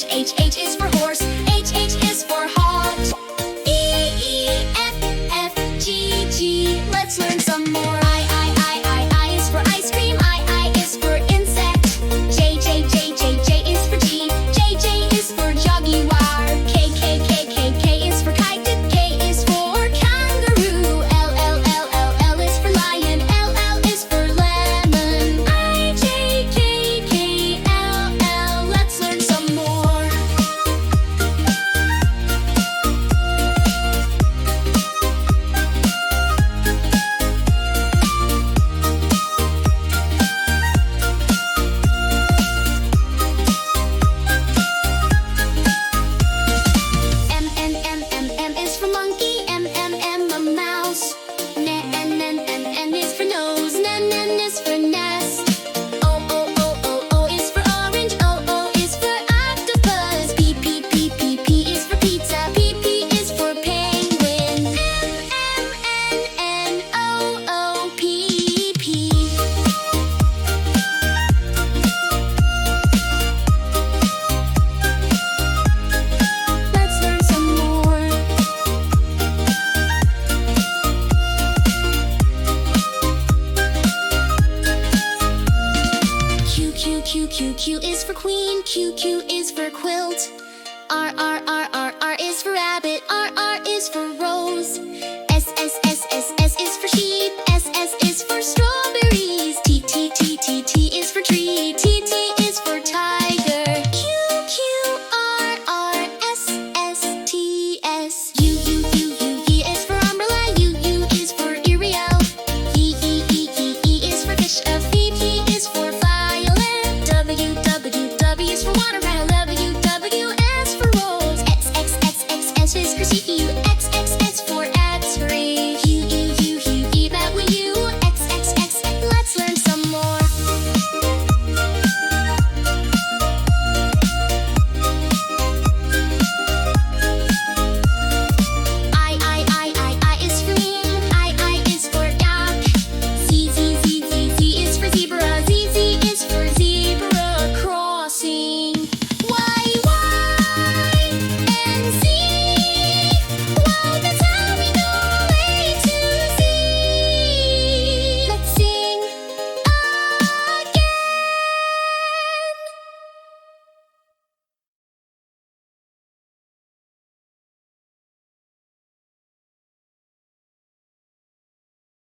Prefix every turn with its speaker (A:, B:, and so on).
A: H is for horse. H is for hot. E F F G. Let's learn some more. I is for ice cream. I is for insect. J is for G. J is for jaguar. K is for kite. K is for kangaroo. L is for lion. L is for lemon. I J K L. Let's learn some more. M is for monkey. M a mouse. N is for nose. N is for nest. O is for orange. O is for octopus. P is for pizza. P is for penguin. N O P. Let's learn some more. Q is for queen. Q is for quilt. R is for rabbit.